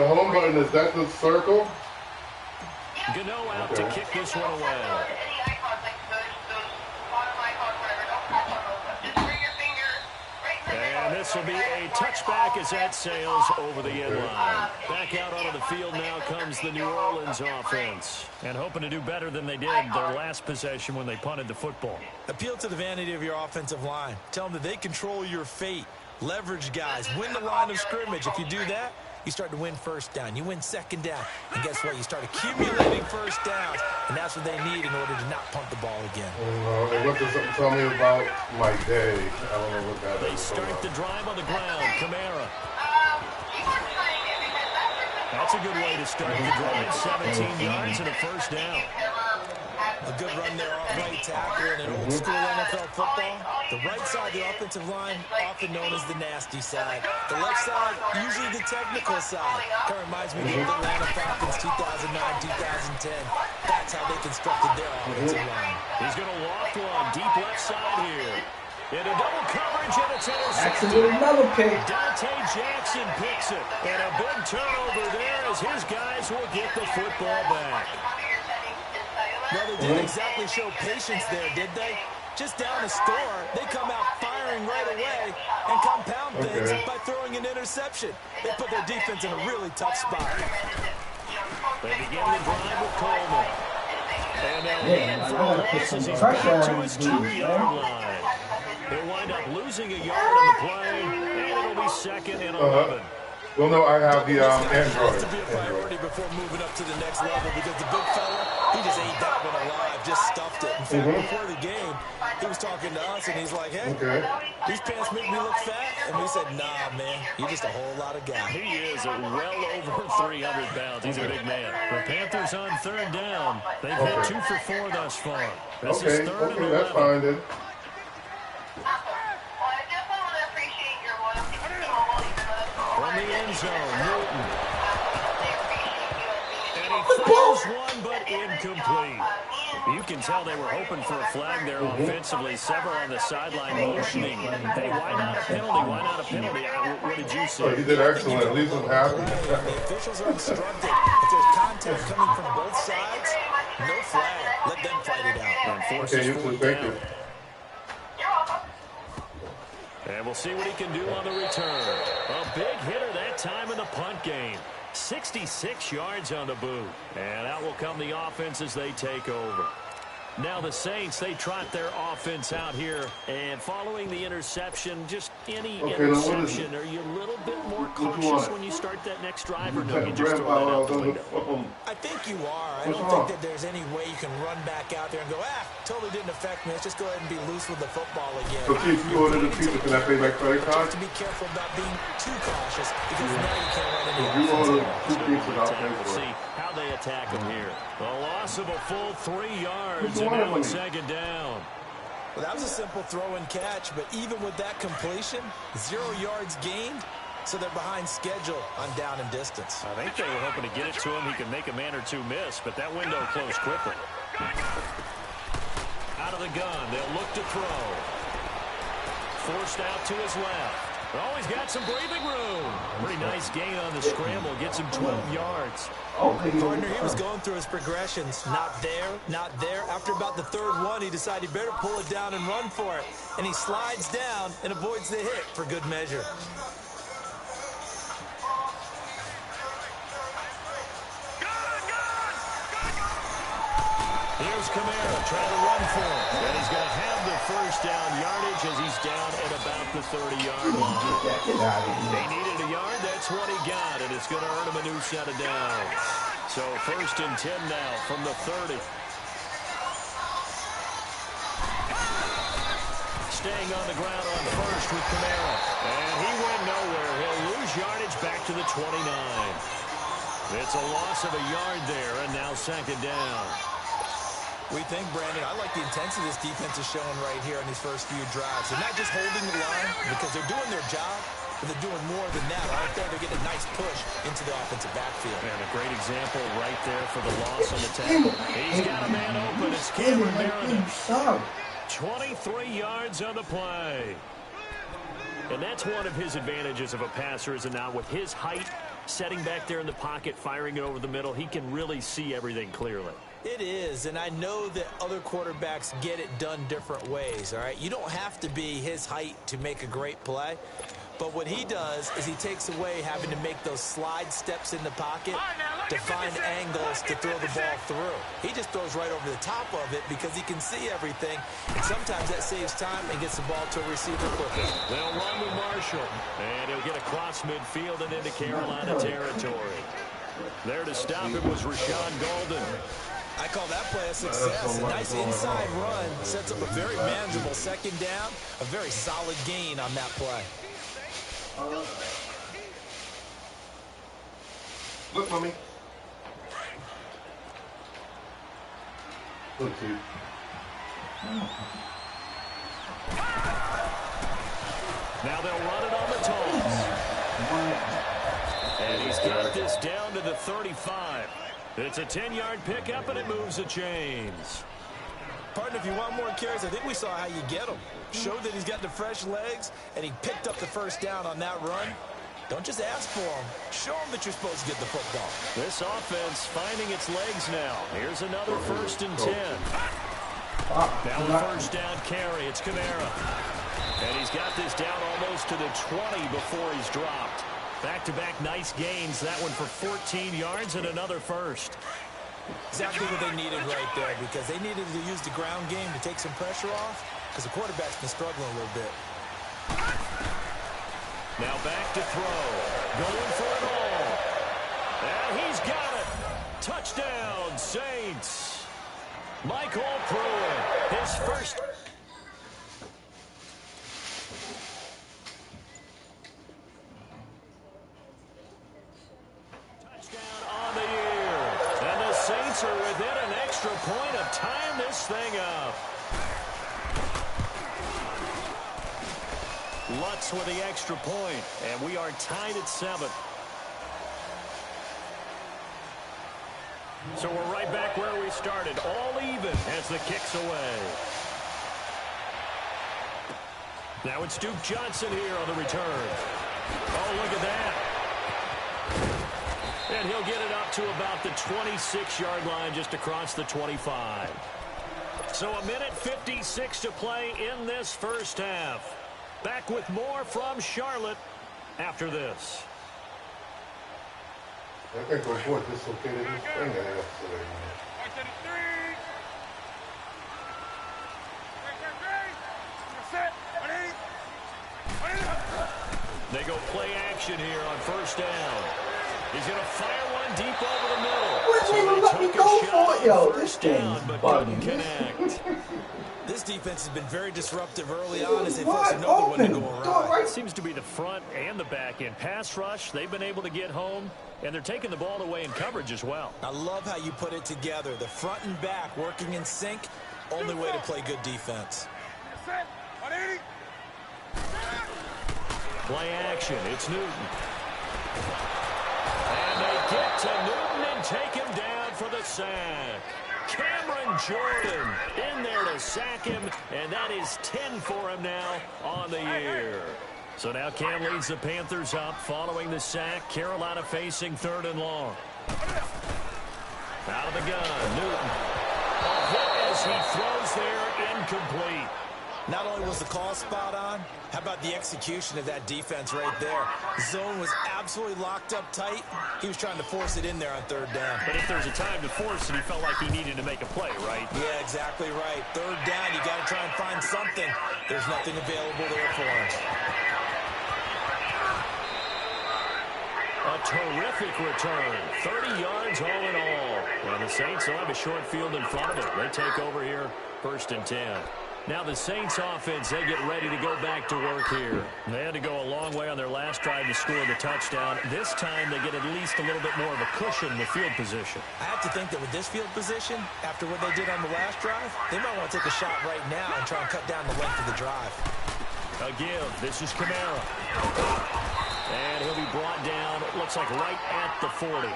The home button, is that the circle? Gano out to kick this one away. And this will be a touchback as that sails over the end line. Back out onto the field now comes the New Orleans offense. And hoping to do better than they did their last possession when they punted the football. Appeal to the vanity of your offensive line. Tell them that they control your fate. Leverage guys. Win the line of scrimmage. If you do that, you start to win first down. You win second down. And guess what? You start accumulating first downs. And that's what they need in order to not punt the ball again. And what does something tell me about my day? I don't know what that is. They start the drive on the ground. Kamara. That's a good way to start the drive. 17 yards and a first down. A good run there off right tackle in an old school NFL football. The right side of the offensive line, often known as the nasty side. The left side, usually the technical side. Kind of reminds me of the Atlanta Falcons 2009-2010. That's how they constructed their offensive line. He's going to loft one deep left side here. In a double coverage, and it's intercepted. Another pick. Dante Jackson picks it. And a big turnover there as his guys will get the football back. Well, they didn't exactly show patience there, did they? Just down the score, they come out firing right away and compound things by throwing an interception. They put their defense in a really tough spot. They begin the drive with Coleman. And they'll lead for a loss as he's back to his 2-yard line. He'll wind up losing a yard on the play, and it'll be 2nd and 11. Well, no, I have the Android. To be a priority before moving up to the next level because the big fella, he just ate that one alive, just stuffed it. In fact, before the game, he was talking to us, and he's like, hey, these pants make me look fat. And we said, nah, man, you're just a whole lot of guy. He is well over 300 pounds. He's a big man. The Panthers on 3rd down. They've hit 2 for 4 thus far. This is 3rd and 11. That's fine, then. From the end zone, Newton. And he throws one, but incomplete. You can tell they were hoping for a flag there offensively. Several on the sideline motioning. Hey, why not a penalty? Why not a penalty? What did you say? He did excellent. At least I'm happy. The officials are instructed. If there's contact coming from both sides, no flag. Let them fight it out. And forces fourth down. And we'll see what he can do on the return. A big hitter that time in the punt game. 66 yards on the boot. And out will come the offense as they take over. Now the Saints, they trot their offense out here. And following the interception, just any interception, are you a little bit more cautious when you start that next drive, or no, you just throw that out the window? I think you are. I don't think that there's any way you can run back out there and go, totally didn't affect me. Let's just go ahead and be loose with the football again. So, Chief, you ordered the pizza. Can I pay my credit card? You have to be careful about being too cautious because now you can't run any offense. You ordered 2 pizzas, I'll pay for it. See how they attack him here. A loss of a full 3 yards, and now it's 2nd down. Well, that was a simple throw and catch, but even with that completion, 0 yards gained, so they're behind schedule on down and distance. I think they were hoping to get it to him. He could make a man or two miss, but that window closed quickly. Out of the gun, they'll look to throw. Forced out to his left. Oh, he's got some breathing room. Pretty nice gain on the scramble. Gets him 12 yards. Partner, he was going through his progressions. Not there, not there. After about the 3rd one, he decided he better pull it down and run for it. And he slides down and avoids the hit for good measure. Here's Kamara trying to run for it. And he's going to have the first down yardage as he's down at about the 30-yard line. They needed a yard. That's what he got. And it's going to earn him a new set of downs. So 1st and 10 now from the 30. Staying on the ground on 1st with Kamara. And he went nowhere. He'll lose yardage back to the 29. It's a loss of a yard there, and now 2nd down. We think, Brandon, I like the intensity this defense is showing right here in these first few drives. They're not just holding the line because they're doing their job, but they're doing more than that. Right there, they're getting a nice push into the offensive backfield. And a great example right there for the loss on the tackle. He's got a man open. It's Cameron Meredith. 23 yards on the play. And that's one of his advantages of a passer, is now with his height, setting back there in the pocket, firing it over the middle, he can really see everything clearly. It is, and I know that other quarterbacks get it done different ways, all right? You don't have to be his height to make a great play, but what he does is he takes away having to make those slide steps in the pocket to find angles to throw the ball through. He just throws right over the top of it because he can see everything, and sometimes that saves time and gets the ball to a receiver quicker. They'll run with Marshall, and he'll get across midfield and into Carolina territory. There to stop him was Rashawn Golden. I call that play a success. A nice inside run sets up a very manageable second down, a very solid gain on that play. Look, mommy. Look, dude. Now they'll run it on the toss. And he's got this down to the 35. It's a 10-yard pickup, and it moves the chains. Partner, if you want more carries, I think we saw how you get him. Showed that he's got the fresh legs, and he picked up the first down on that run. Don't just ask for him. Show him that you're supposed to get the football. This offense finding its legs now. Here's another 1st and 10. Now a first down carry. It's Kamara. And he's got this down almost to the 20 before he's dropped. Back-to-back nice gains. That one for 14 yards and another first. Exactly what they needed right there, because they needed to use the ground game to take some pressure off, because the quarterback's been struggling a little bit. Now back to throw. Going for it all. And he's got it. Touchdown, Saints. Michael Pruitt, his first. Are within an extra point of tying this thing up. Lutz with the extra point, and we are tied at 7. So we're right back where we started, all even as the kick's away. Now it's Duke Johnson here on the return. Oh, look at that. And he'll get it up to about the 26-yard line, just across the 25. So a minute 56 to play in this first half. Back with more from Charlotte after this. I think our boy dislocated his finger yesterday, man. They go play action here on first down. He's going to fire one deep over the middle. Wouldn't even let me go for it, yo. This thing's bugging. Connect. This defense has been very disruptive early on as they force another one to go around. It seems to be the front and the back end. Pass rush, they've been able to get home, and they're taking the ball away in coverage as well. I love how you put it together. The front and back working in sync. Only way to play good defense. Play action. It's Newton. And they get to Newton and take him down for the sack. Cameron Jordan in there to sack him, and that is 10 for him now on the year. So now Cam leads the Panthers up following the sack. Carolina facing 3rd and long. Out of the gun, Newton. A hit as he throws there, incomplete. Not only was the call spot on, how about the execution of that defense right there? The zone was absolutely locked up tight. He was trying to force it in there on 3rd down. But if there's a time to force it, he felt like he needed to make a play, right? Yeah, exactly right. 3rd down, you got to try and find something. There's nothing available there for him. A terrific return. 30 yards all in all. And the Saints will have a short field in front of them. They take over here, 1st and 10. Now the Saints offense, they get ready to go back to work here. They had to go a long way on their last drive to score the touchdown. This time they get at least a little bit more of a cushion with field position. I have to think that with this field position, after what they did on the last drive, they might want to take a shot right now and try and cut down the length of the drive. A give. This is Kamara. And he'll be brought down, it looks like right at the 40.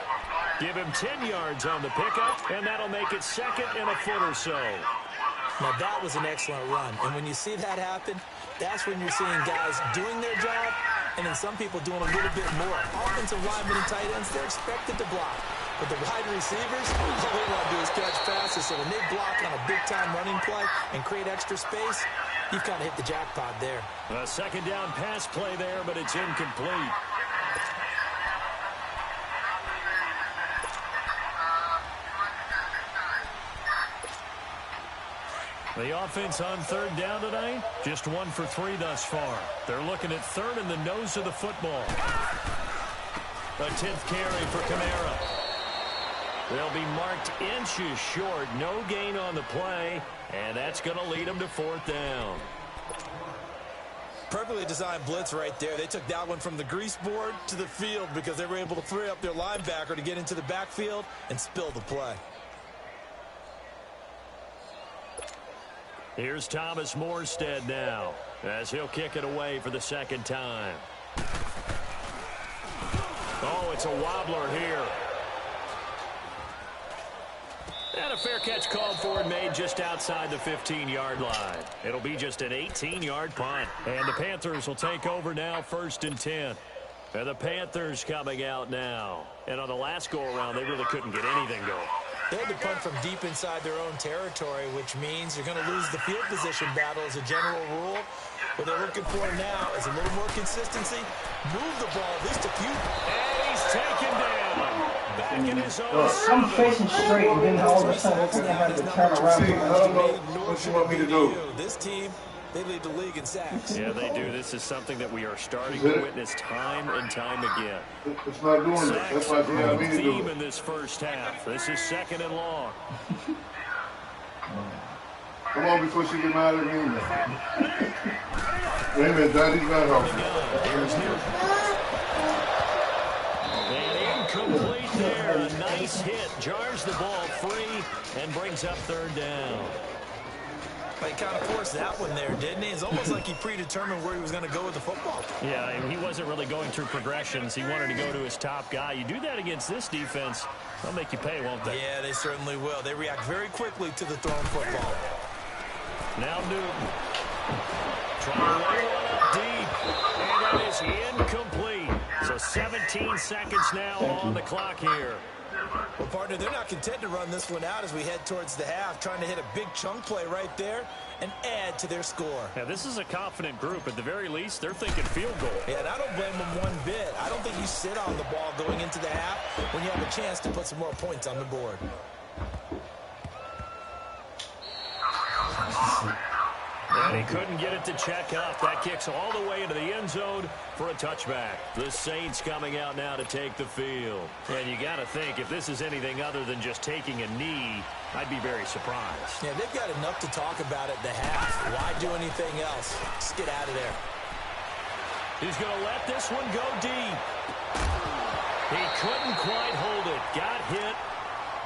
Give him 10 yards on the pickup, and that'll make it 2nd and a foot or so. Now, that was an excellent run. And when you see that happen, that's when you're seeing guys doing their job and then some people doing a little bit more. Offensive linemen and tight ends, they're expected to block. But the wide receivers, all they want to do is catch passes. So when they block on a big-time running play and create extra space, you've kind of hit the jackpot there. A second down pass play there, but it's incomplete. The offense on third down tonight, just 1 for 3 thus far. They're looking at third in the nose of the football. A 10th carry for Kamara. They'll be marked inches short. No gain on the play, and that's going to lead them to 4th down. Perfectly designed blitz right there. They took that one from the grease board to the field because they were able to free up their linebacker to get into the backfield and spill the play. Here's Thomas Morstead now as he'll kick it away for the second time. Oh, it's a wobbler here. And a fair catch called for and made just outside the 15-yard line. It'll be just an 18-yard punt. And the Panthers will take over now, 1st and 10. And the Panthers coming out now. And on the last go-around, they really couldn't get anything going. They had to punt from deep inside their own territory, which means you're going to lose the field position battle as a general rule. What they're looking for now is a little more consistency. Move the ball at least a few. And he's taken down. Back in his own. I'm facing straight, and then all of a sudden I have to turn around. See, I don't know what you want me to do. This team, they lead the league in sacks. Yeah, they do. This is something that we are starting to witness time and time again. It's not doing it. That's why I mean to do Theme it. in this first half. This is 2nd and long. Come on before she get mad at me. Wait a minute, Daddy's got her. And incomplete there. A nice hit. Jars the ball free and brings up 3rd down. He kind of forced that one there, didn't he? It's almost like he predetermined where he was going to go with the football. Yeah, he wasn't really going through progressions. He wanted to go to his top guy. You do that against this defense, they'll make you pay, won't they? Yeah, they certainly will. They react very quickly to the thrown football. Now Newton. Trying to lay one up deep. And that is incomplete. So 17 seconds now on the clock here. Well, partner, they're not content to run this one out as we head towards the half, trying to hit a big chunk play right there and add to their score. Yeah, this is a confident group. At the very least, they're thinking field goal. Yeah, and I don't blame them one bit. I don't think you sit on the ball going into the half when you have a chance to put some more points on the board. And he couldn't get it to check up. That kicks all the way into the end zone for a touchback. The Saints coming out now to take the field. And you got to think, if this is anything other than just taking a knee, I'd be very surprised. Yeah, they've got enough to talk about at the half. Why do anything else? Just get out of there. He's going to let this one go deep. He couldn't quite hold it. Got hit.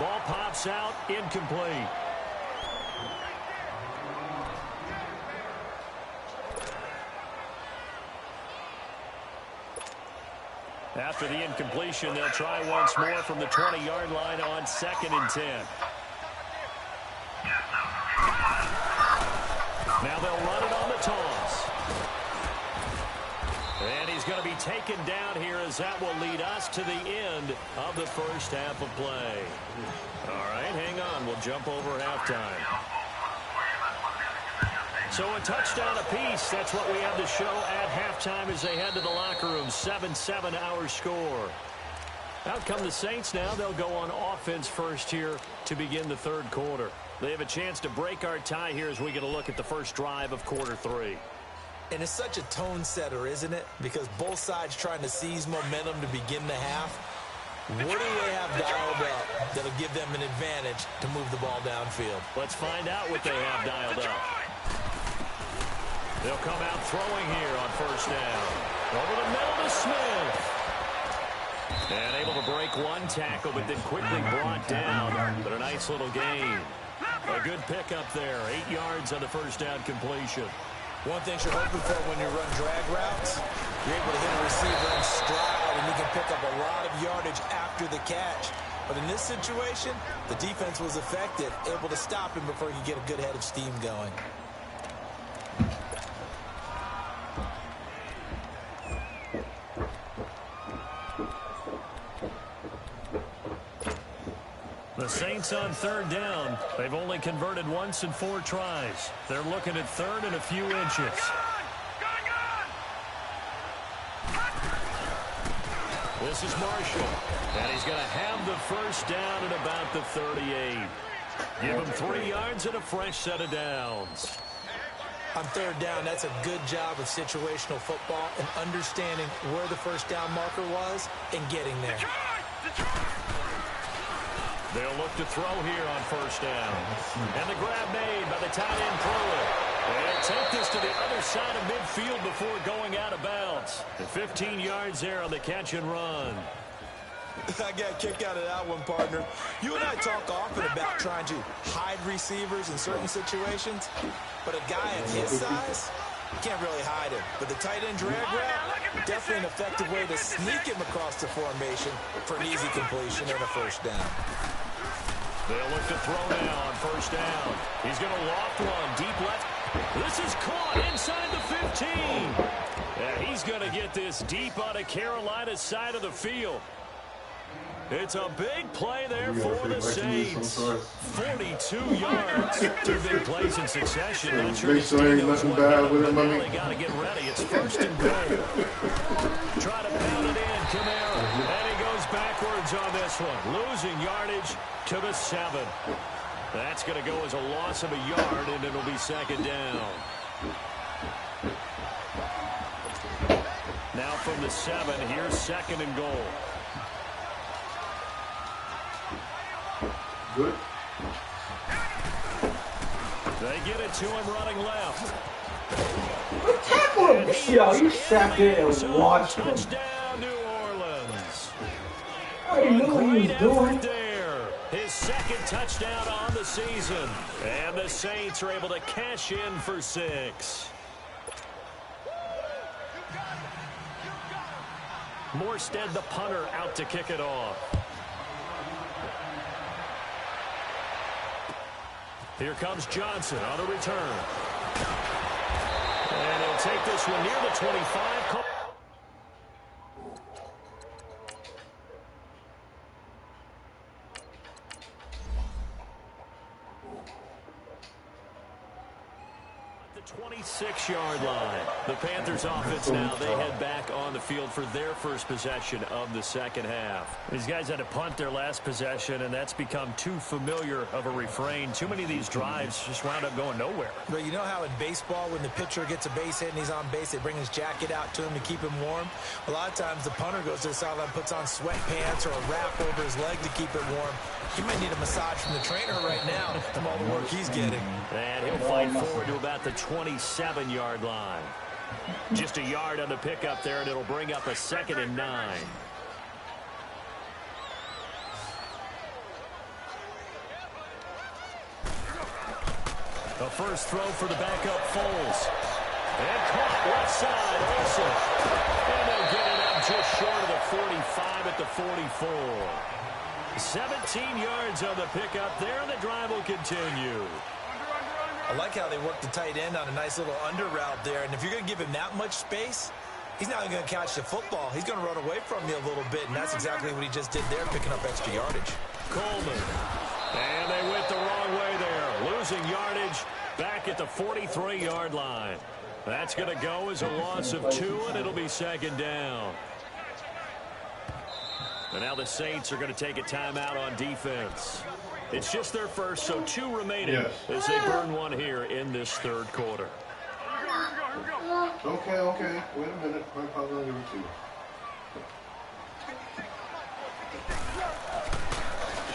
Ball pops out. Incomplete. After the incompletion, they'll try once more from the 20-yard line on 2nd and 10. Now they'll run it on the toss. And he's going to be taken down here as that will lead us to the end of the first half of play. All right, hang on. We'll jump over halftime. So a touchdown apiece. That's what we have to show at halftime as they head to the locker room. 7-7 our score. Out come the Saints now. They'll go on offense first here to begin the 3rd quarter. They have a chance to break our tie here as we get a look at the first drive of quarter 3. And it's such a tone setter, isn't it? Because both sides trying to seize momentum to begin the half. What do they have dialed up that'll give them an advantage to move the ball downfield? Let's find out what they have dialed up. They'll come out throwing here on 1st down. Over the middle to Smith. And able to break one tackle, but then quickly brought down. But a nice little gain. A good pickup there. 8 yards on the 1st down completion. One thing you're hoping for when you run drag routes, you're able to hit a receiver in stride, and you can pick up a lot of yardage after the catch. But in this situation, the defense was effective, able to stop him before he could get a good head of steam going. The Saints on third down. They've only converted once in 4 tries. They're looking at third and a few inches. This is Marshall, and he's going to have the first down at about the 38. Give him 3 yards and a fresh set of downs. On third down, that's a good job of situational football and understanding where the first down marker was and getting there. They'll look to throw here on first down. And the grab made by the tight end Pruitt. They'll take this to the other side of midfield before going out of bounds. The 15 yards there on the catch and run. I got a kick out of that one, partner. You and I talk often about trying to hide receivers in certain situations, but a guy at his size, you can't really hide him. But the tight end drag route, definitely an effective way to sneak him across the formation for an easy completion and a first down. They'll look to throw now on first down. He's going to loft one deep left. This is caught inside the 15. And he's going to get this deep on of Carolina's side of the field. It's a big play there for the Saints. 42 yards. 2 big plays in succession. Not sure Make sure ain't nothing bad with him. They got to get ready. It's first and goal. Try to pound it in. Kamara. And he goes backwards on this one. Losing yardage to the 7. That's going to go as a loss of a yard, and it'll be second down. Now from the 7, here's second and goal. Good. They get it to him running left. Tackle him! Yo, you sat there and watched him. Touchdown, New Orleans. I knew what he was doing. There. His second touchdown on the season. And the Saints are able to cash in for 6. Morstead, the punter, out to kick it off. Here comes Johnson on a return. And he'll take this one near the 25. The 26-yard line. The Panthers offense now, they head back on the field for their first possession of the second half. These guys had to punt their last possession, and that's become too familiar of a refrain. Too many of these drives just wound up going nowhere. But you know how in baseball, when the pitcher gets a base hit and he's on base, they bring his jacket out to him to keep him warm? A lot of times the punter goes to the sideline, puts on sweatpants or a wrap over his leg to keep it warm. He might need a massage from the trainer right now from all the work he's getting. And he'll fight forward to about the 27-yard line. Just a yard on the pickup there, and it'll bring up a 2nd and 9. The first throw for the backup Foles. And caught left side, Olsen. And they'll get it up just short of the 45 at the 44. 17 yards on the pickup there, and the drive will continue. I like how they work the tight end on a nice little under route there. And if you're going to give him that much space, he's not going to catch the football. He's going to run away from you a little bit, and that's exactly what he just did there, picking up extra yardage. Coleman. And they went the wrong way there. Losing yardage back at the 43-yard line. That's going to go as a loss of 2, and it'll be second down. And now the Saints are going to take a timeout on defense. It's just their first, so 2 remaining as they burn one here in this third quarter. Okay. Wait a minute. My pause on number 2.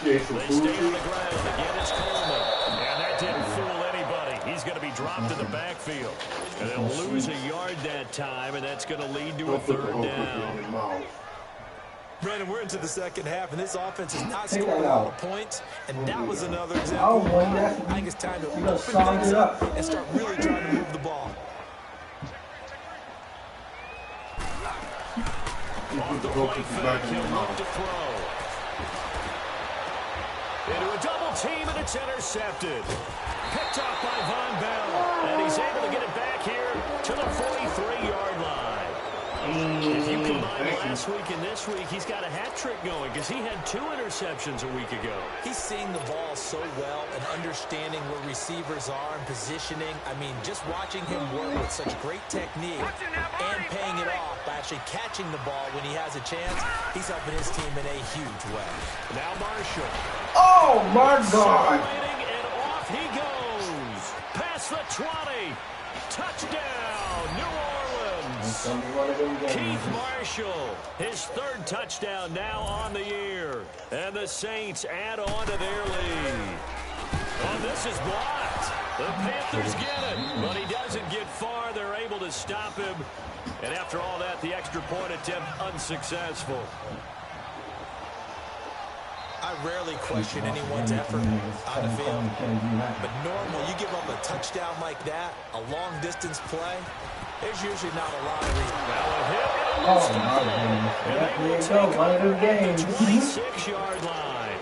They stay on the ground. Again, it's Coleman. And that didn't fool anybody. He's going to be dropped in the backfield. And they'll lose a yard that time, and that's going to lead to a third down. Brandon, we're into the second half, and this offense has not scored a lot of points, and that was another example. I think it's time to open things up and start really trying to move the ball. Off the right fake, he'll look to throw. Into a double team, and it's intercepted. Picked off by Von Bell. And he's able to get it back here to the 43-yard line. If you combine last week and this week, he's got a hat trick going because he had 2 interceptions a week ago. He's seeing the ball so well and understanding where receivers are and positioning. I mean, just watching him work with such great technique and paying it off by actually catching the ball when he has a chance, he's helping his team in a huge way. Now Marshall. Oh, my God. And off he goes. Past the 20. Touchdown, New Orleans. Keith Marshall, his 3rd touchdown now on the year. And the Saints add on to their lead. Oh, this is blocked. The Panthers get it, but he doesn't get far. They're able to stop him. And after all that, the extra point attempt unsuccessful. I rarely question anyone's effort on the field. But normally, you give up a touchdown like that, a long-distance play, there's usually not a lot of reason. Oh, my goodness. There you go, one of those games. 26-yard line.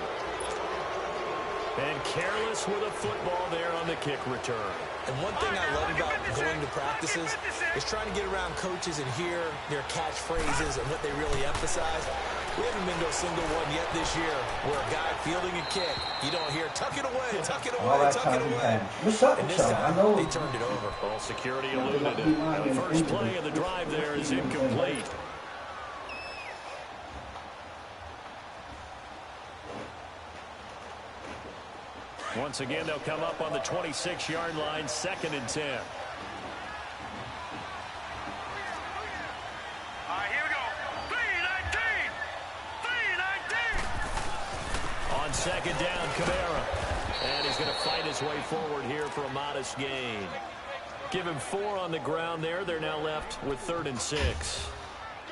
And careless with a football there on the kick return. And one thing I love about going to practices is trying to get around coaches and hear their catchphrases and what they really emphasize. We haven't been to a single one yet this year where a guy fielding a kick, you don't hear, tuck it away, tuck it away, tuck it away. And this time, they turned it over. All security eluded it. The first play of the drive there is incomplete. Once again, they'll come up on the 26-yard line, 2nd and 10. On 2nd down, Kamara. And he's going to fight his way forward here for a modest gain. Give him 4 on the ground there. They're now left with 3rd and 6.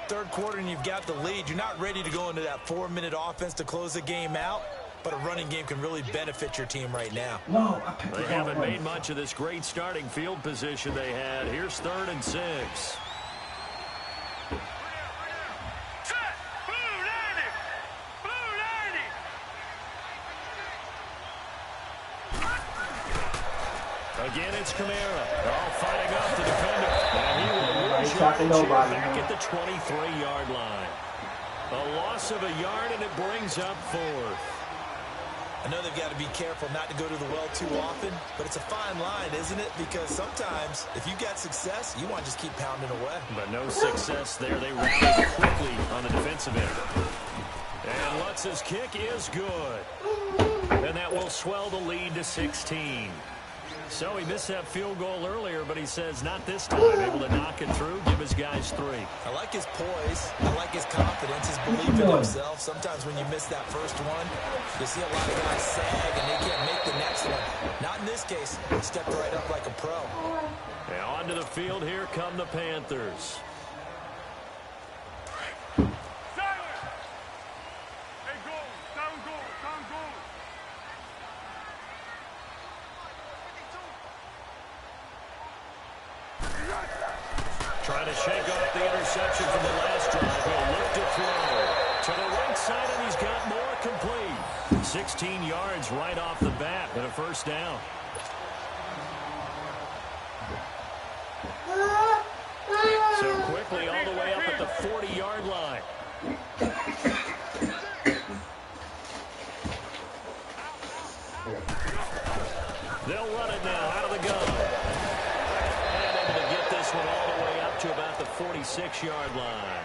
3rd quarter and you've got the lead. You're not ready to go into that 4-minute offense to close the game out. But a running game can really benefit your team right now. No, they haven't made much of this great starting field position they had. Here's 3rd and 6. Again, it's Kamara. All fighting off the defender. And he will lose yardage back at the 23-yard line. A loss of a yard, and it brings up 4th. I know they've got to be careful not to go to the well too often, but it's a fine line, isn't it? Because sometimes, if you got success, you want to just keep pounding away. But no success there. They rallied quickly on the defensive end. And Lutz's kick is good. And that will swell the lead to 16. So he missed that field goal earlier, but he says not this time. Able to knock it through, give his guys 3. I like his poise. I like his confidence, his belief in himself. Sometimes when you miss that first one, you see a lot of guys sag and they can't make the next one. Not in this case. He stepped right up like a pro. And onto the field, here come the Panthers. Trying to shake off the interception from the last drive. He'll look to throw to the right side, and he's got more complete. 16 yards right off the bat and a 1st down. So quickly all the way up at the 40-yard line. They'll run it now out of the gun. One all the way up to about the 46-yard line.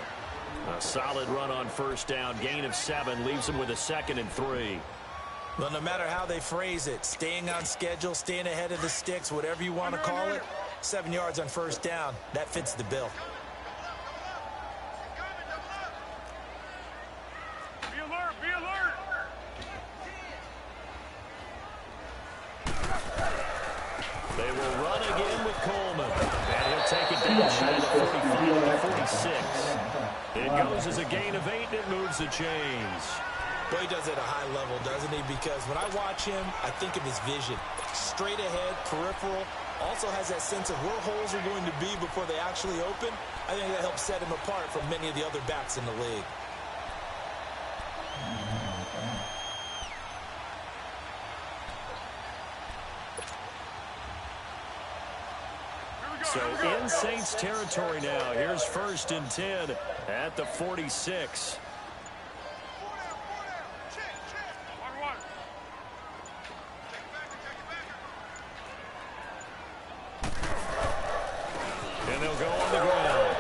A solid run on 1st down. Gain of 7 leaves them with a 2nd and 3. Well, no matter how they phrase it, staying on schedule, staying ahead of the sticks, whatever you want to call it, 7 yards on 1st down, that fits the bill. Be alert, be alert. They will run again with Coleman. And he'll take it down shy to 45 to 46. It goes as a gain of 8, and it moves the chains. Well, he does it at a high level, doesn't he? Because when I watch him, I think of his vision. Straight ahead, peripheral. Also has that sense of where holes are going to be before they actually open. I think that helps set him apart from many of the other backs in the league. So in Saints territory now. Here's 1st and 10 at the 46. And they'll go on the ground.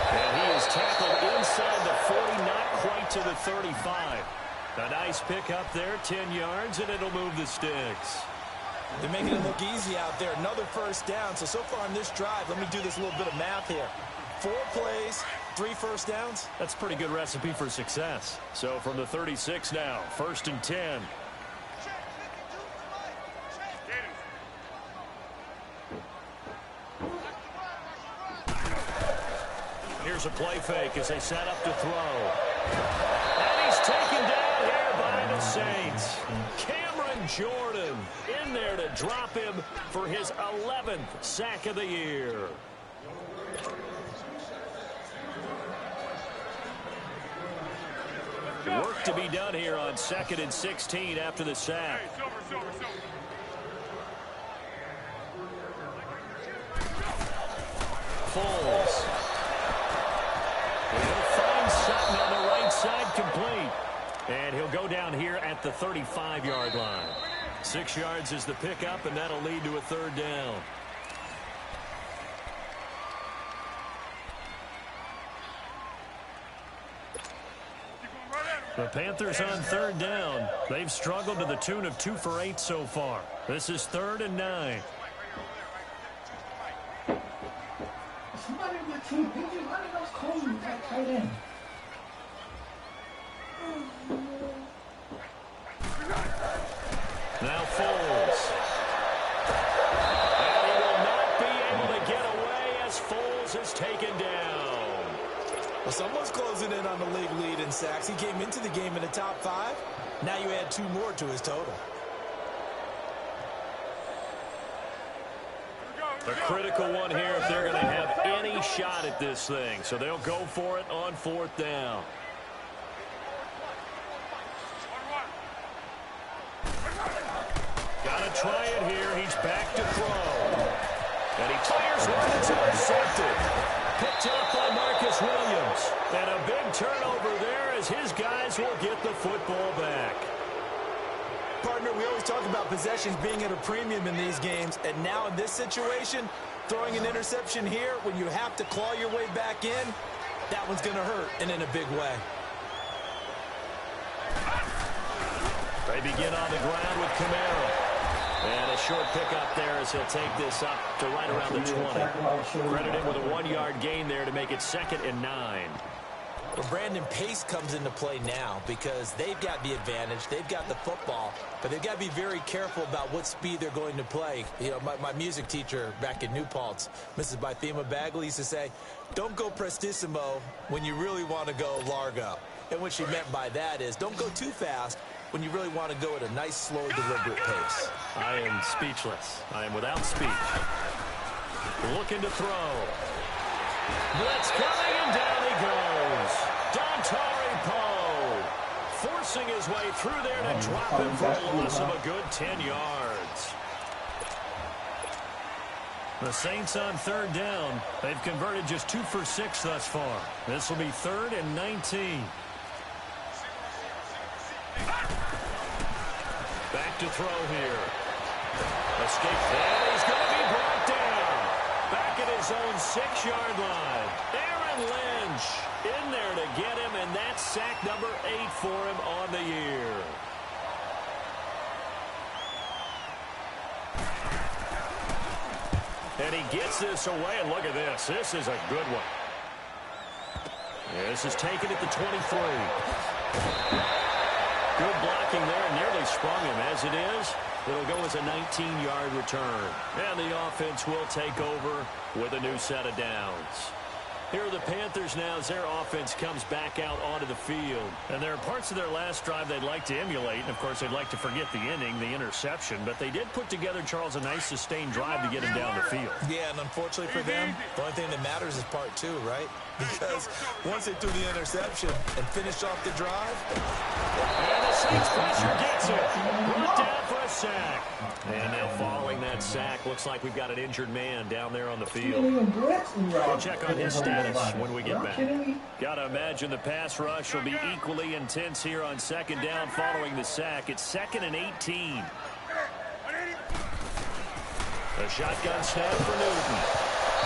And he is tackled inside the 40, not quite to the 35. A nice pick up there, 10 yards, and it'll move the sticks. They're making it look easy out there. Another 1st down. So far on this drive, let me do this little bit of math here. 4 plays, 3 1st downs. That's a pretty good recipe for success. So from the 36 now, 1st and 10. Here's a play fake as they set up to throw. And he's taken down here by the Saints. Cameron Jordan in there to drop him for his 11th sack of the year. Work to be done here on 2nd and 16 after the sack. Foles. He'll find Sutton on the right side, complete. And he'll go down here at the 35-yard line. 6 yards is the pickup, and that'll lead to a 3rd down. The Panthers on 3rd down. They've struggled to the tune of 2 for 8 so far. This is 3rd and 9. Somebody on my team, they just letting us call you that tight end. Now Foles. And he will not be able to get away as Foles is taken down. Well, someone's closing in on the league lead in sacks. He came into the game in the top 5. Now you add 2 more to his total. A critical one here if they're going to have any shot at this thing. So they'll go for it on 4th down. Got to try it here. He's back to throw. And he fires one that's intercepted. Picked up by Marcus Williams. And a big turnover there as his guys will get the football back. Partner, we always talk about possessions being at a premium in these games, and now in this situation, throwing an interception here when you have to claw your way back in, that one's going to hurt, and in a big way. They begin on the ground with Camaro. And a short pickup there as he'll take this up to right around the 20. Credit him with a 1-yard gain there to make it 2nd and 9. Well, Brandon, pace comes into play now because they've got the advantage. They've got the football, but they've got to be very careful about what speed they're going to play. You know, my music teacher back in New Paltz, Mrs. Bythema Bagley, used to say, don't go prestissimo when you really want to go largo. And what she meant by that is don't go too fast when you really want to go at a nice, slow, deliberate pace. I am speechless. I am without speech. Looking to throw. Blitz coming, and down he goes. Dontari Poe forcing his way through there to drop him for a loss of a good 10 yards. The Saints on 3rd down. They've converted just 2 for 6 thus far. This will be 3rd and 19. Back to throw here. Escape, and he's going to be brought down. Back at his own 6-yard line. Aaron Lynch in there to get him, and that's sack number 8 for him on the year. And he gets this away, and look at this. This is a good one. This is taken at the 23. Good blocking there, and nearly sprung him. As it is, it'll go as a 19-yard return. And the offense will take over with a new set of downs. Here are the Panthers now as their offense comes back out onto the field. And there are parts of their last drive they'd like to emulate. And, of course, they'd like to forget the inning, the interception. But they did put together, Charles, a nice sustained drive to get him down the field. Yeah, and unfortunately for them, the only thing that matters is part 2, right? Because once they threw the interception and finished off the drive. And a Saints pressure gets it. Brought down for a sack. And now following that sack, looks like we've got an injured man down there on the field. We'll check on his status when we get back. Got to imagine the pass rush will be equally intense here on second down following the sack. It's 2nd and 18. A shotgun snap for Newton.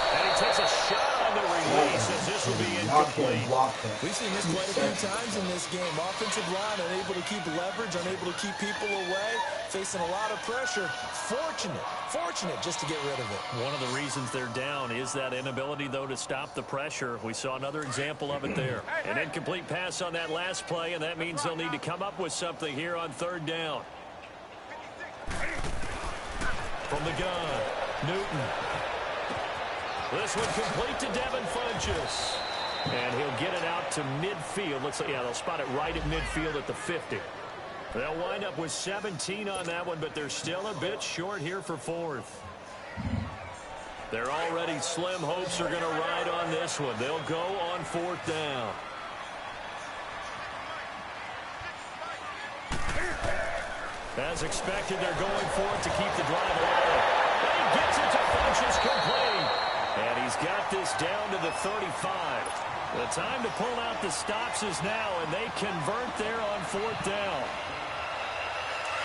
And he takes a shot on the release as this will be incomplete. We've seen this quite a few times in this game. Offensive line unable to keep leverage, unable to keep people away, facing a lot of pressure. Fortunate just to get rid of it. One of the reasons they're down is that inability, though, to stop the pressure. We saw another example of it there. An incomplete pass on that last play, and that means they'll need to come up with something here on 3rd down. From the gun, Newton. This one complete to Devin Funchess. And he'll get it out to midfield. Looks like, yeah, they'll spot it right at midfield at the 50. They'll wind up with 17 on that one, but they're still a bit short here for 4th. Their already slim hopes are going to ride on this one. They'll go on 4th down. As expected, they're going for it to keep the drive alive. And he gets it to Funchess complete. And he's got this down to the 35. The time to pull out the stops is now, and they convert there on 4th down.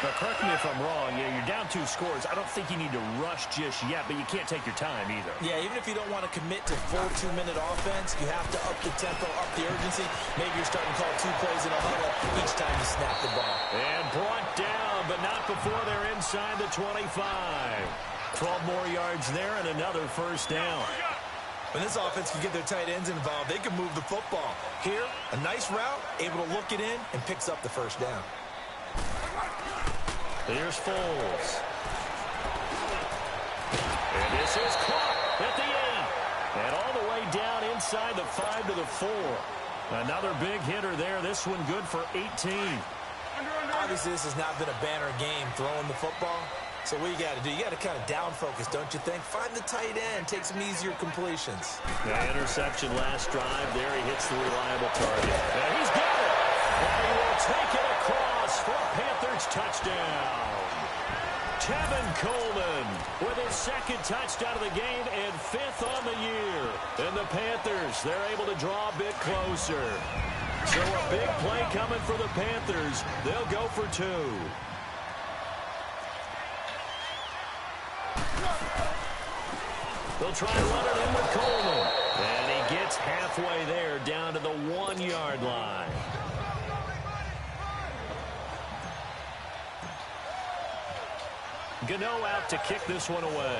But correct me if I'm wrong, you're down 2 scores. I don't think you need to rush just yet, but you can't take your time either. Yeah, even if you don't want to commit to full 2-minute offense, you have to up the tempo, up the urgency. Maybe you're starting to call 2 plays in a huddle each time you snap the ball. And brought down, but not before they're inside the 25. 12 more yards there and another 1st down. When this offense can get their tight ends involved, they can move the football. Here, a nice route, able to look it in, and picks up the 1st down. Here's Foles. And this is caught at the 8. And all the way down inside the 5 to the 4. Another big hitter there. This one good for 18. Obviously, this has not been a banner game throwing the football. So what you got to do, you got to kind of down focus, don't you think? Find the tight end, take some easier completions. The interception last drive there. He hits the reliable target. And he's got it. And he will take it across for a Panthers touchdown. Tevin Coleman with his 2nd touchdown of the game and 5th on the year. And the Panthers, they're able to draw a bit closer. So a big play coming for the Panthers. They'll go for 2. They'll try and run it in with Coleman. And he gets halfway there down to the 1-yard line. Gano out to kick this one away.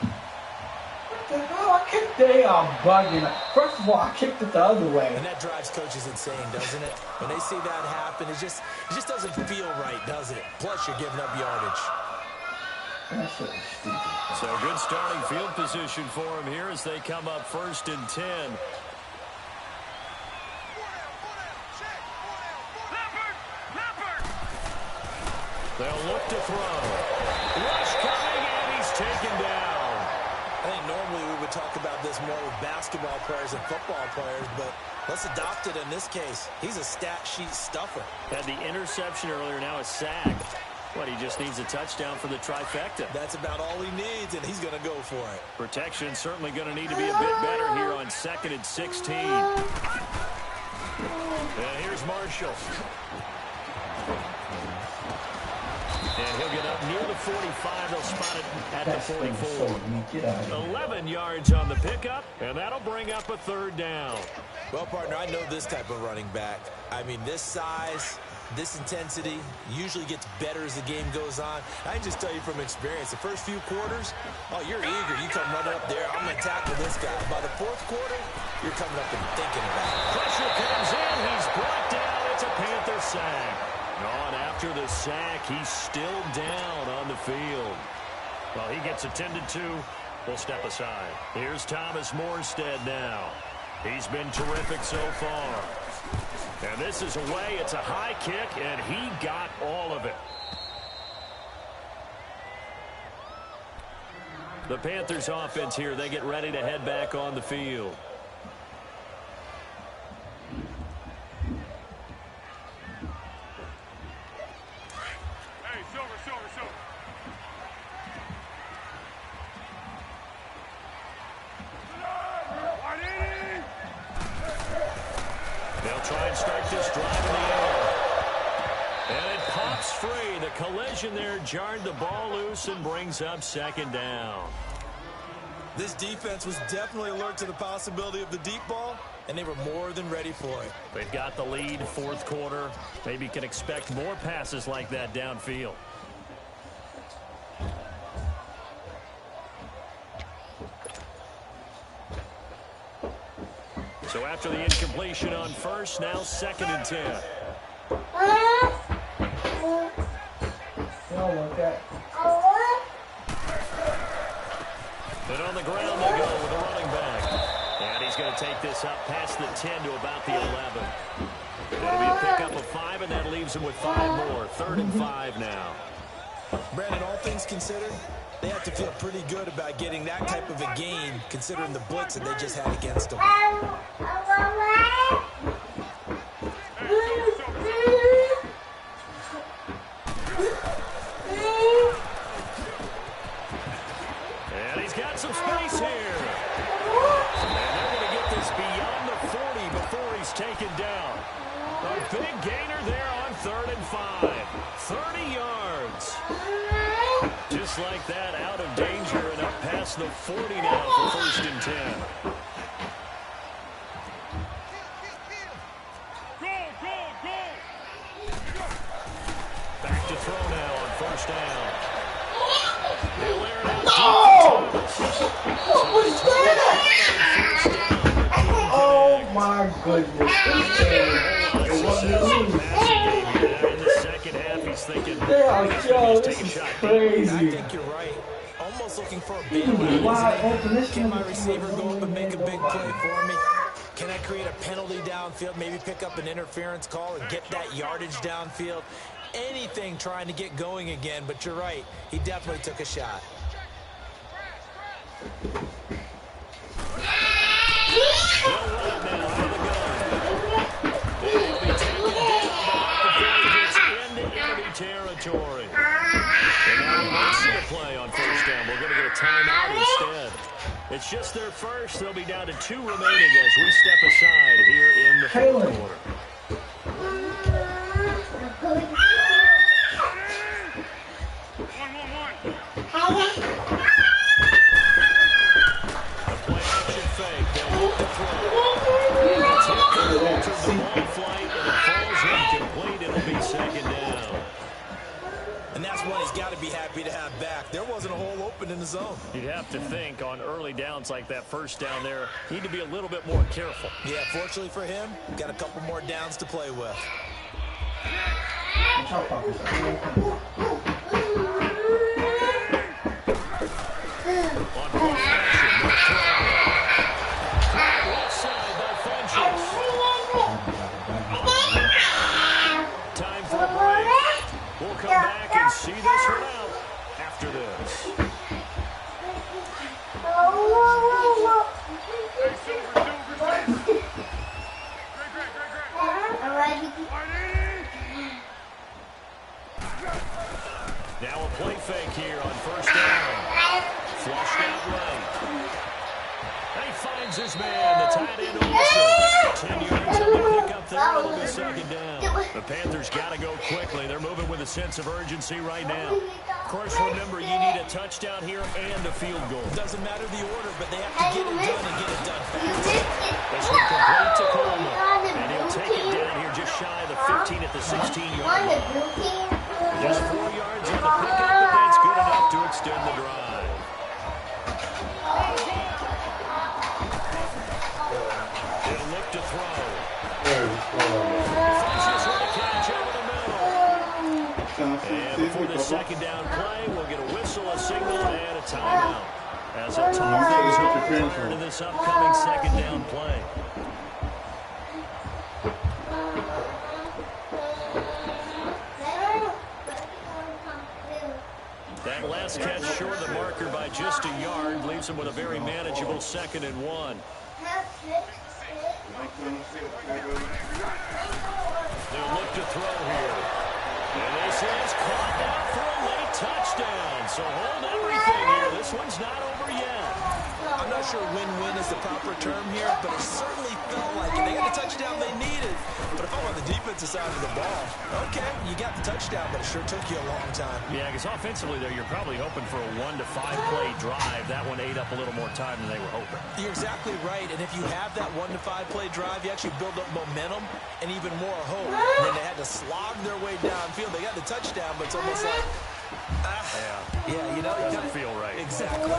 What the hell? I kicked they are bugging. First of all, I kicked it the other way. And that drives coaches insane, doesn't it? When they see that happen, it just doesn't feel right, does it? Plus, you're giving up yardage. That's so stupid. So good starting field position for him here as they come up 1st and 10. They'll look to throw. Rush coming, and he's taken down. I think normally we would talk about this more with basketball players and football players, but let's adopt it in this case. He's a stat sheet stuffer. Had the interception earlier, now a sack. What, he just needs a touchdown for the trifecta. That's about all he needs, and he's going to go for it. Protection certainly going to need to be a bit better here on 2nd and 16. And here's Marshall. And he'll get up near the 45. They'll spot it at the 44. 11 yards on the pickup, and that'll bring up a 3rd down. Well, partner, I know this type of running back. I mean, this size, this intensity usually gets better as the game goes on. I can just tell you from experience, the first few quarters, oh, you're eager. You come running up there, I'm going to tackle this guy. By the 4th quarter, you're coming up and thinking about it. Pressure comes in. He's brought down. It's a Panther sack. On after the sack, he's still down on the field. Well, he gets attended to. We'll step aside. Here's Thomas Morstead now. He's been terrific so far. And this is away. It's a high kick, and he got all of it. The Panthers offense here, they get ready to head back on the field. They'll try and start this drive in the air. And it pops free. The collision there jarred the ball loose and brings up second down. This defense was definitely alert to the possibility of the deep ball, and they were more than ready for it. They've got the lead, fourth quarter. Maybe can expect more passes like that downfield. So after the incompletion on first, now 2nd and 10. And on the ground they go with a running back. And he's going to take this up past the 10 to about the 11. It'll be a pickup of 5, and that leaves him with 5 more. 3rd and 5 now. Brandon, all things considered, they have to feel pretty good about getting that type of a gain, considering the blitz that they just had against them. And he's got some space here. And they're going to get this beyond the 40 before he's taken down. A big gainer there on 3rd and 5. 30 yards. Just like that, out of danger and up past the 40 now for 1st and 10. Back to throw now on 1st down. They'll air it out. What was that? Oh my goodness. In the second half, he's thinking, This is crazy. I think you're right. Almost looking for a big one. Can my receiver go up and make a big play for me? Can I create a penalty downfield, maybe pick up an interference call and get that yardage downfield? Anything trying to get going again, but you're right. He definitely took a shot. Territory. And now we won't see a play on 1st down. We're going to get a timeout instead. It's just their first. They'll be down to 2 remaining as we step aside here in the 4th quarter. A play action fake. They'll look to throw. It's hit the ball flight, and it falls incomplete. It'll be 2nd down. And that's what he's got to be happy to have back. There wasn't a hole open in the zone. You'd have to think on early downs like that 1st down there, you need to be a little bit more careful. Yeah, fortunately for him, got a couple more downs to play with. On play action, left side by Funches. Time for a break. We'll come back and see this one out after this. Now a play fake here on 1st down. Flushed out right. And he finds his man, the tight end Olsen. 10 yards on the pickup there. It'll be 2nd down. The Panthers got to go quickly. They're moving with a sense of urgency right now. Of course, remember, you need a touchdown here and a field goal. Doesn't matter the order, but they have to get it done and get it done fast. This one complete to Coleman. And he'll take it down here just shy of the 15 at the 16-yard line. Just 4 yards on the pickup, but that's good enough to extend the drive. He'll look to throw. Funches with a catch over the middle. And before the 2nd down play, we'll get a whistle, a signal, and a timeout. As a time things over prior to this upcoming 2nd down play. That last catch short of the marker by just a yard leaves him with a very manageable 2nd and 1. They'll look to throw here. And this is caught out for a late touchdown. So hold everything here. This one's not over yet. I'm not not sure win-win is the proper term here, but it certainly felt like it. They got the touchdown they needed. But if I'm on the defensive side of the ball, okay, you got the touchdown, but it sure took you a long time. Yeah, because offensively there, you're probably hoping for a 1 to 5 play drive. That one ate up a little more time than they were hoping. You're exactly right, and if you have that 1 to 5 play drive, you actually build up momentum and even more hope. And then they had to slog their way downfield. They got the touchdown, but it's almost like, yeah, you know, it doesn't feel right. Exactly.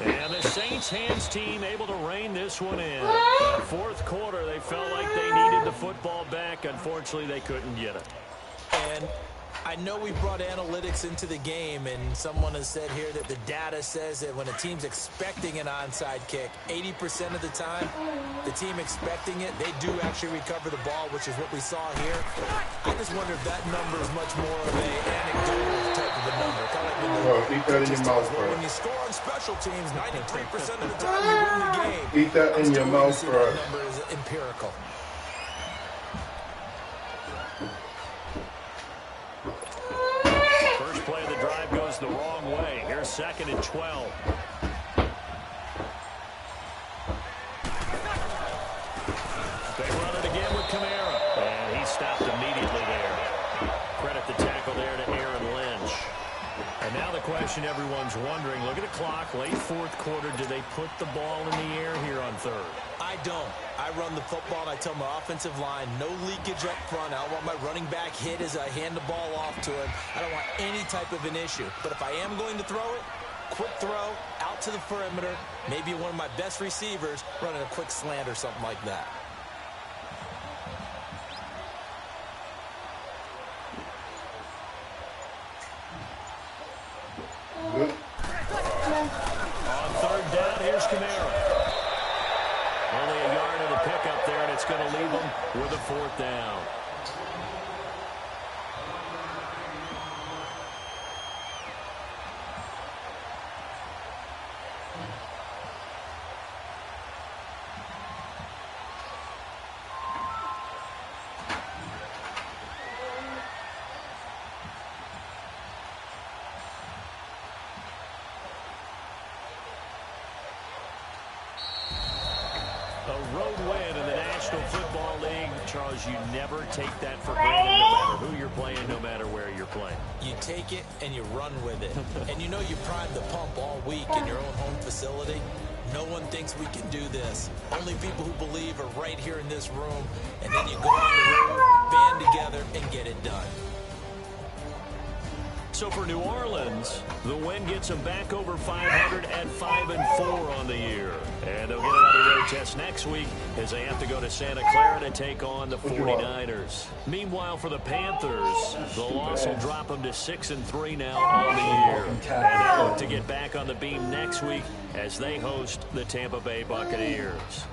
And the Saints hands team able to rein this one in. The fourth quarter, they felt like they needed the football back. Unfortunately, they couldn't get it. And I know we brought analytics into the game, and someone has said here that the data says that when a team's expecting an onside kick, 80% of the time, the team expecting it, they do actually recover the ball, which is what we saw here. I just wonder if that number is much more of an anecdotal type of a number. Kind of like when you score on special teams, 93% of the time you win the game. Eat that in your mouth, bro. That number is empirical. First play of the drive goes the wrong way. Here's 2nd and 12. They run it again with Kamara. And he stopped immediately there. Credit the tackle there to Aaron Lynch. And now the question everyone's wondering, look at the clock, late fourth quarter, do they put the ball in the air here on third? I don't. I run the football, and I tell my offensive line, no leakage up front. I don't want my running back hit as I hand the ball off to him. I don't want any type of an issue. But if I am going to throw it, quick throw, out to the perimeter, maybe one of my best receivers running a quick slant or something like that. On third down, here's Kamara. Only a yard of the pickup there, and it's going to leave them with a 4th down. A road win in the National Football League. Charles, you never take that for granted no matter who you're playing, no matter where you're playing. You take it and you run with it. And you know you prime the pump all week in your own home facility. No one thinks we can do this. Only people who believe are right here in this room. And then you go on the road, band together, and get it done. So for New Orleans, the win gets them back over 500 at 5-4 on the year. And they'll get another road test next week as they have to go to Santa Clara to take on the 49ers. Meanwhile, for the Panthers, the loss will drop them to 6-3 now on the year. And they look to get back on the beam next week as they host the Tampa Bay Buccaneers.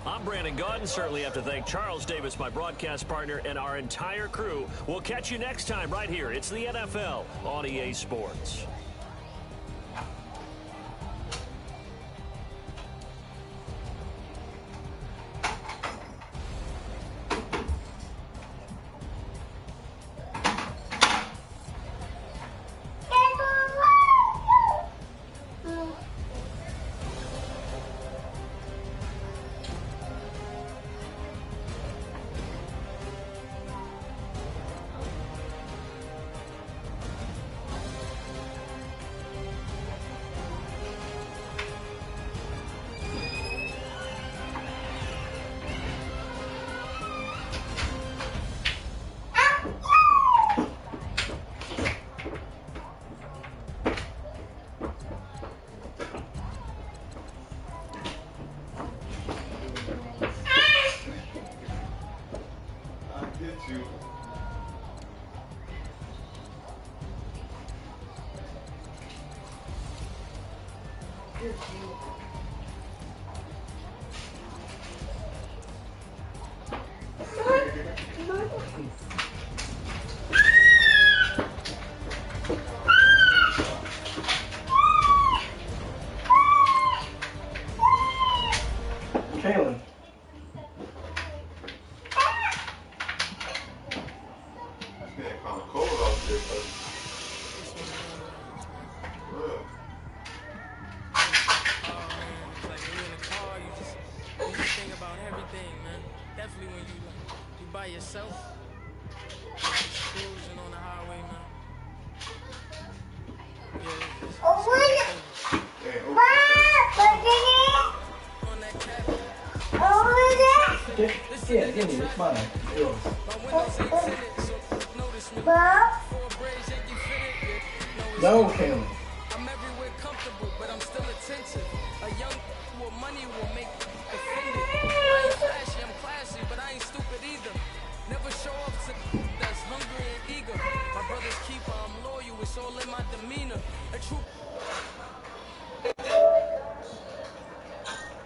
I'm Brandon Gaudin. Certainly have to thank Charles Davis, my broadcast partner, and our entire crew. We'll catch you next time right here. It's the NFL on EA Sports. Kaylin. It's getting kind of cold out there, but Definitely when you by yourself, just cruising on the highway, man. Yeah, give me this money. Yours. No, Caleb.